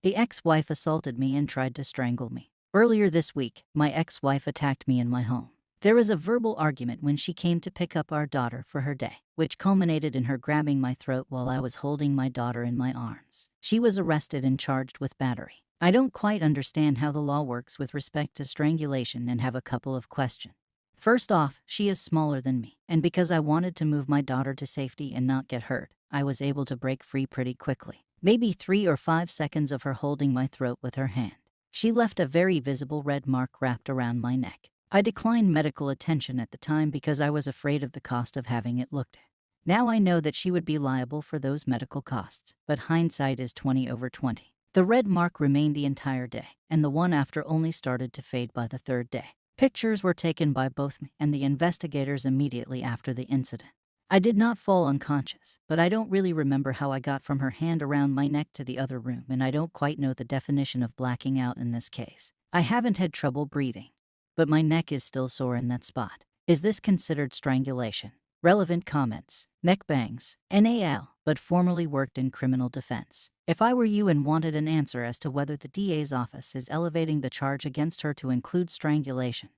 The ex-wife assaulted me and tried to strangle me. Earlier this week, my ex-wife attacked me in my home. There was a verbal argument when she came to pick up our daughter for her day, which culminated in her grabbing my throat while I was holding my daughter in my arms. She was arrested and charged with battery. I don't quite understand how the law works with respect to strangulation and have a couple of questions. First off, she is smaller than me, and because I wanted to move my daughter to safety and not get hurt, I was able to break free pretty quickly. Maybe 3 or 5 seconds of her holding my throat with her hand. She left a very visible red mark wrapped around my neck. I declined medical attention at the time because I was afraid of the cost of having it looked at. Now I know that she would be liable for those medical costs, but hindsight is 20/20. The red mark remained the entire day, and the one after only started to fade by the 3rd day. Pictures were taken by both me and the investigators immediately after the incident. I did not fall unconscious, but I don't really remember how I got from her hand around my neck to the other room, and I don't quite know the definition of blacking out in this case. I haven't had trouble breathing, but my neck is still sore in that spot. Is this considered strangulation? Relevant comments. Neck bangs. NAL, but formerly worked in criminal defense. If I were you and wanted an answer as to whether the DA's office is elevating the charge against her to include strangulation,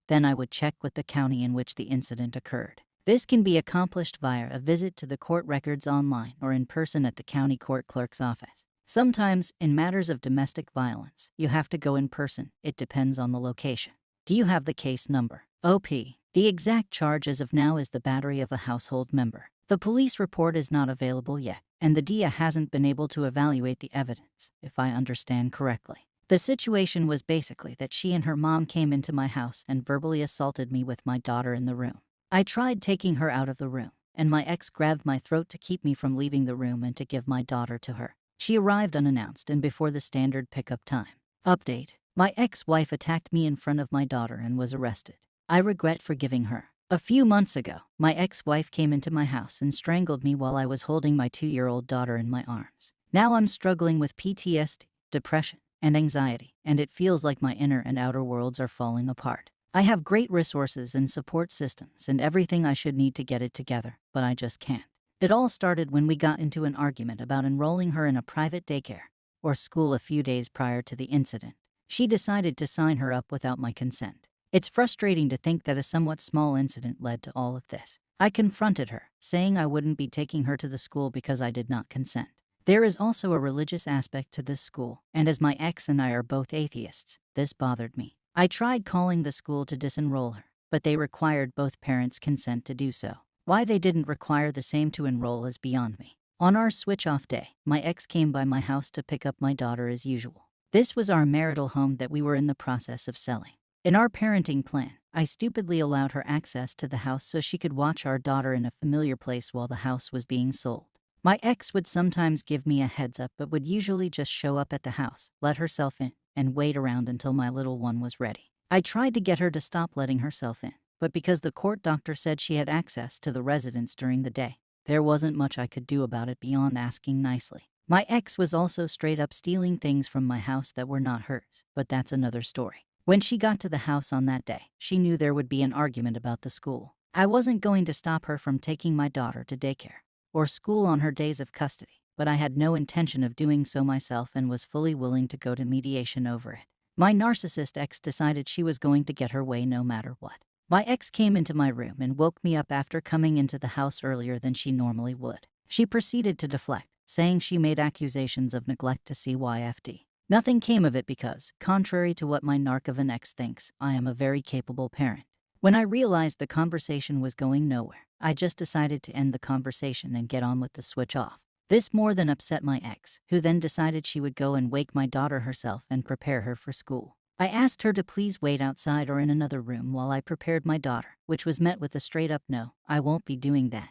then I would check with the county in which the incident occurred. This can be accomplished via a visit to the court records online or in person at the county court clerk's office. Sometimes, in matters of domestic violence, you have to go in person. It depends on the location. Do you have the case number? OP. The exact charge as of now is the battery of a household member. The police report is not available yet, and the DA hasn't been able to evaluate the evidence, if I understand correctly. The situation was basically that she and her mom came into my house and verbally assaulted me with my daughter in the room. I tried taking her out of the room, and my ex grabbed my throat to keep me from leaving the room and to give my daughter to her. She arrived unannounced and before the standard pickup time. Update. My ex-wife attacked me in front of my daughter and was arrested. I regret forgiving her. A few months ago, my ex-wife came into my house and strangled me while I was holding my 2-year-old daughter in my arms. Now I'm struggling with PTSD, depression, and anxiety, and it feels like my inner and outer worlds are falling apart. I have great resources and support systems and everything I should need to get it together, but I just can't. It all started when we got into an argument about enrolling her in a private daycare or school a few days prior to the incident. She decided to sign her up without my consent. It's frustrating to think that a somewhat small incident led to all of this. I confronted her, saying I wouldn't be taking her to the school because I did not consent. There is also a religious aspect to this school, and as my ex and I are both atheists, this bothered me. I tried calling the school to disenroll her, but they required both parents' consent to do so. Why they didn't require the same to enroll is beyond me. On our switch-off day, my ex came by my house to pick up my daughter as usual. This was our marital home that we were in the process of selling. In our parenting plan, I stupidly allowed her access to the house so she could watch our daughter in a familiar place while the house was being sold. My ex would sometimes give me a heads up but would usually just show up at the house, let herself in, and wait around until my little one was ready. I tried to get her to stop letting herself in, but because the court doctor said she had access to the residence during the day, there wasn't much I could do about it beyond asking nicely. My ex was also straight up stealing things from my house that were not hers, but that's another story. When she got to the house on that day, she knew there would be an argument about the school. I wasn't going to stop her from taking my daughter to daycare or school on her days of custody, but I had no intention of doing so myself and was fully willing to go to mediation over it. My narcissist ex decided she was going to get her way no matter what. My ex came into my room and woke me up after coming into the house earlier than she normally would. She proceeded to deflect, saying she made accusations of neglect to CYFD. Nothing came of it because, contrary to what my narc of an ex thinks, I am a very capable parent. When I realized the conversation was going nowhere, I just decided to end the conversation and get on with the switch off. This more than upset my ex, who then decided she would go and wake my daughter herself and prepare her for school. I asked her to please wait outside or in another room while I prepared my daughter, which was met with a straight-up no, I won't be doing that.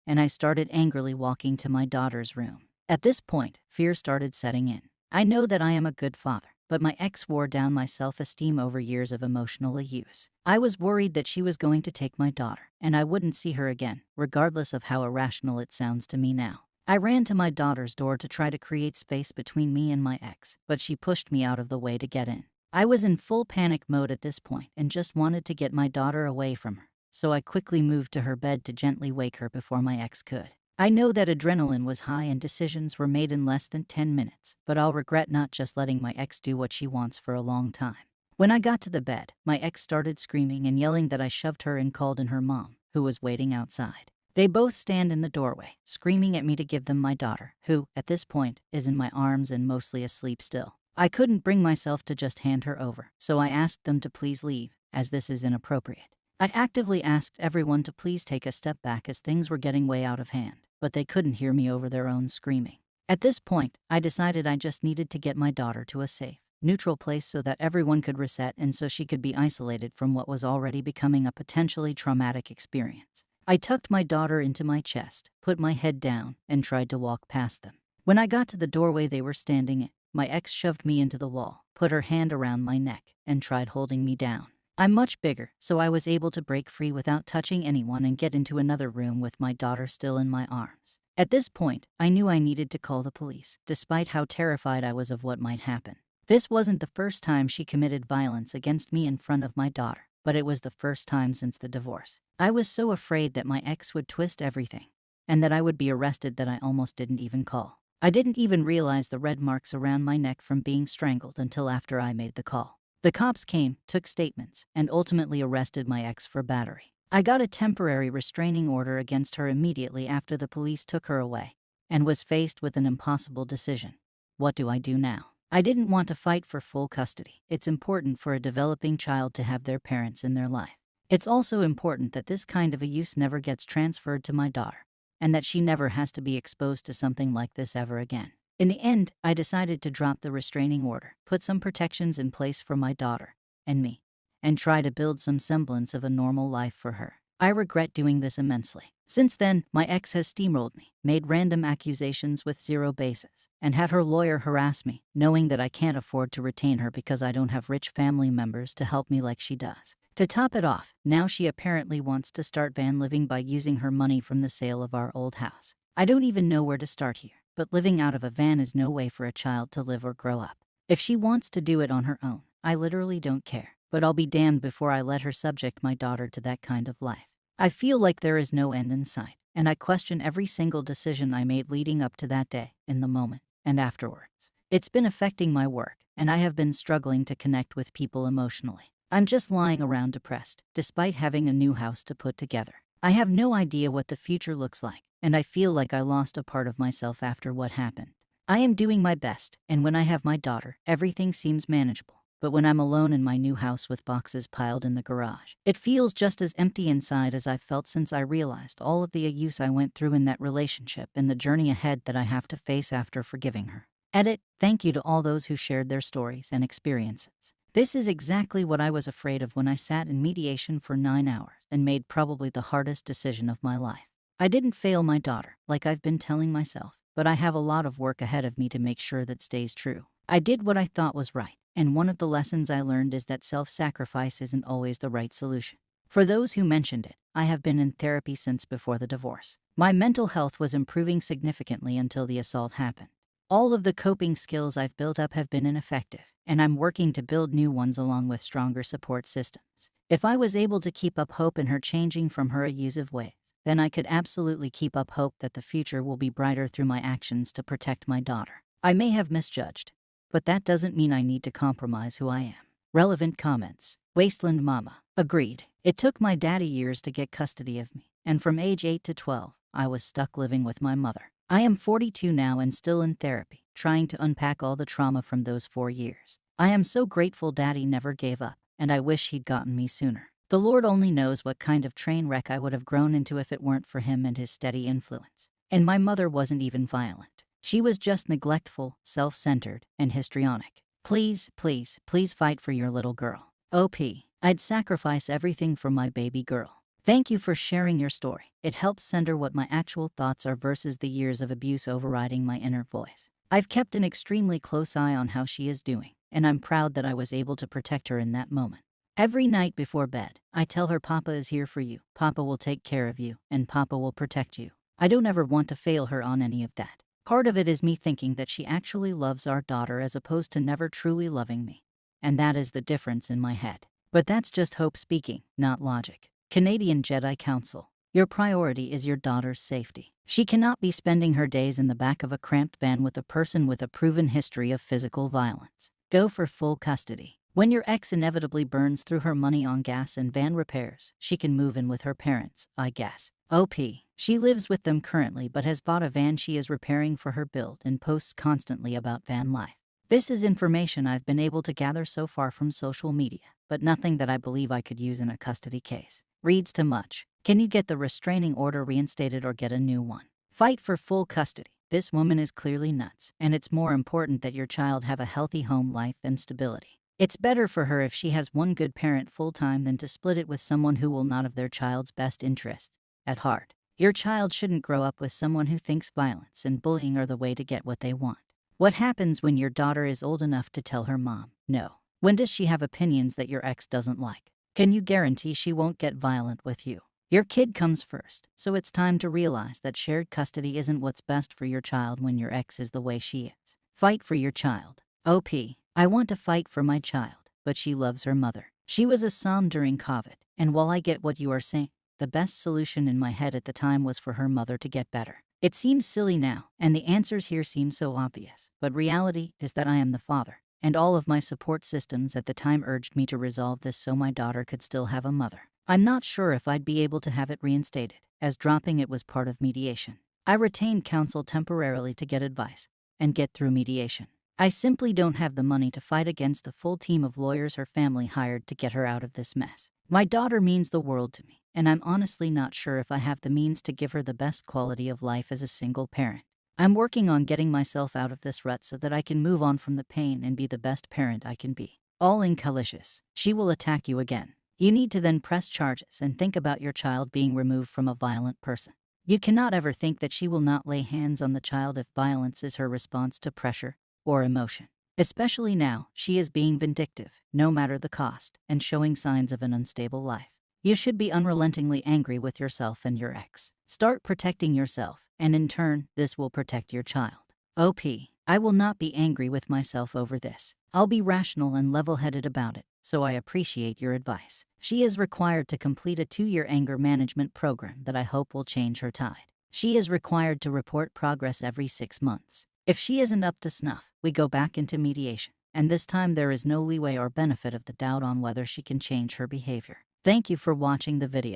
And I started angrily walking to my daughter's room. At this point, fear started setting in. I know that I am a good father, but my ex wore down my self-esteem over years of emotional abuse. I was worried that she was going to take my daughter, and I wouldn't see her again, regardless of how irrational it sounds to me now. I ran to my daughter's door to try to create space between me and my ex, but she pushed me out of the way to get in. I was in full panic mode at this point and just wanted to get my daughter away from her, so I quickly moved to her bed to gently wake her before my ex could. I know that adrenaline was high and decisions were made in less than 10 minutes, but I'll regret not just letting my ex do what she wants for a long time. When I got to the bed, my ex started screaming and yelling that I shoved her and called in her mom, who was waiting outside. They both stand in the doorway, screaming at me to give them my daughter, who, at this point, is in my arms and mostly asleep still. I couldn't bring myself to just hand her over, so I asked them to please leave, as this is inappropriate. I actively asked everyone to please take a step back as things were getting way out of hand, but they couldn't hear me over their own screaming. At this point, I decided I just needed to get my daughter to a safe, neutral place so that everyone could reset and so she could be isolated from what was already becoming a potentially traumatic experience. I tucked my daughter into my chest, put my head down, and tried to walk past them. When I got to the doorway they were standing in, my ex shoved me into the wall, put her hand around my neck, and tried holding me down. I'm much bigger, so I was able to break free without touching anyone and get into another room with my daughter still in my arms. At this point, I knew I needed to call the police, despite how terrified I was of what might happen. This wasn't the first time she committed violence against me in front of my daughter, but it was the first time since the divorce. I was so afraid that my ex would twist everything, and that I would be arrested that I almost didn't even call. I didn't even realize the red marks around my neck from being strangled until after I made the call. The cops came, took statements, and ultimately arrested my ex for battery. I got a temporary restraining order against her immediately after the police took her away, and was faced with an impossible decision. What do I do now? I didn't want to fight for full custody. It's important for a developing child to have their parents in their life. It's also important that this kind of abuse never gets transferred to my daughter, and that she never has to be exposed to something like this ever again. In the end, I decided to drop the restraining order, put some protections in place for my daughter and me, and try to build some semblance of a normal life for her. I regret doing this immensely. Since then, my ex has steamrolled me, made random accusations with zero basis, and had her lawyer harass me, knowing that I can't afford to retain her because I don't have rich family members to help me like she does. To top it off, now she apparently wants to start van living by using her money from the sale of our old house. I don't even know where to start here, but living out of a van is no way for a child to live or grow up. If she wants to do it on her own, I literally don't care, but I'll be damned before I let her subject my daughter to that kind of life. I feel like there is no end in sight, and I question every single decision I made leading up to that day, in the moment, and afterwards. It's been affecting my work, and I have been struggling to connect with people emotionally. I'm just lying around depressed, despite having a new house to put together. I have no idea what the future looks like, and I feel like I lost a part of myself after what happened. I am doing my best, and when I have my daughter, everything seems manageable. But when I'm alone in my new house with boxes piled in the garage, it feels just as empty inside as I've felt since I realized all of the abuse I went through in that relationship and the journey ahead that I have to face after forgiving her. Edit, thank you to all those who shared their stories and experiences. This is exactly what I was afraid of when I sat in mediation for 9 hours and made probably the hardest decision of my life. I didn't fail my daughter, like I've been telling myself, but I have a lot of work ahead of me to make sure that stays true. I did what I thought was right, and one of the lessons I learned is that self-sacrifice isn't always the right solution. For those who mentioned it, I have been in therapy since before the divorce. My mental health was improving significantly until the assault happened. All of the coping skills I've built up have been ineffective, and I'm working to build new ones along with stronger support systems. If I was able to keep up hope in her changing from her abusive ways, then I could absolutely keep up hope that the future will be brighter through my actions to protect my daughter. I may have misjudged, but that doesn't mean I need to compromise who I am. Relevant comments. Wasteland Mama. Agreed. It took my daddy years to get custody of me, and from age 8 to 12, I was stuck living with my mother. I am 42 now and still in therapy, trying to unpack all the trauma from those 4 years. I am so grateful Daddy never gave up, and I wish he'd gotten me sooner. The Lord only knows what kind of train wreck I would have grown into if it weren't for him and his steady influence. And my mother wasn't even violent. She was just neglectful, self-centered, and histrionic. Please, please, please fight for your little girl. OP. I'd sacrifice everything for my baby girl. Thank you for sharing your story. It helps center what my actual thoughts are versus the years of abuse overriding my inner voice. I've kept an extremely close eye on how she is doing, and I'm proud that I was able to protect her in that moment. Every night before bed, I tell her Papa is here for you, Papa will take care of you, and Papa will protect you. I don't ever want to fail her on any of that. Part of it is me thinking that she actually loves our daughter as opposed to never truly loving me. And that is the difference in my head. But that's just hope speaking, not logic. Canadian Jedi Council. Your priority is your daughter's safety. She cannot be spending her days in the back of a cramped van with a person with a proven history of physical violence. Go for full custody. When your ex inevitably burns through her money on gas and van repairs, she can move in with her parents, I guess. OP. She lives with them currently but has bought a van she is repairing for her build and posts constantly about van life. This is information I've been able to gather so far from social media, but nothing that I believe I could use in a custody case. Reads too much. Can you get the restraining order reinstated or get a new one? Fight for full custody. This woman is clearly nuts, and it's more important that your child have a healthy home life and stability. It's better for her if she has one good parent full-time than to split it with someone who will not have their child's best interest at heart. Your child shouldn't grow up with someone who thinks violence and bullying are the way to get what they want. What happens when your daughter is old enough to tell her mom no? When does she have opinions that your ex doesn't like? Can you guarantee she won't get violent with you? Your kid comes first, so it's time to realize that shared custody isn't what's best for your child when your ex is the way she is. Fight for your child. OP. I want to fight for my child, but she loves her mother. She was a SOM during COVID, and while I get what you are saying, the best solution in my head at the time was for her mother to get better. It seems silly now, and the answers here seem so obvious, but reality is that I am the father, and all of my support systems at the time urged me to resolve this so my daughter could still have a mother. I'm not sure if I'd be able to have it reinstated, as dropping it was part of mediation. I retained counsel temporarily to get advice and get through mediation. I simply don't have the money to fight against the full team of lawyers her family hired to get her out of this mess. My daughter means the world to me, and I'm honestly not sure if I have the means to give her the best quality of life as a single parent. I'm working on getting myself out of this rut so that I can move on from the pain and be the best parent I can be. All incalicious. She will attack you again. You need to then press charges and think about your child being removed from a violent person. You cannot ever think that she will not lay hands on the child if violence is her response to pressure or emotion. Especially now, she is being vindictive, no matter the cost, and showing signs of an unstable life. You should be unrelentingly angry with yourself and your ex. Start protecting yourself, and in turn, this will protect your child. OP. I will not be angry with myself over this. I'll be rational and level-headed about it, so I appreciate your advice. She is required to complete a 2-year anger management program that I hope will change her tide. She is required to report progress every 6 months. If she isn't up to snuff, we go back into mediation, and this time there is no leeway or benefit of the doubt on whether she can change her behavior. Thank you for watching the video.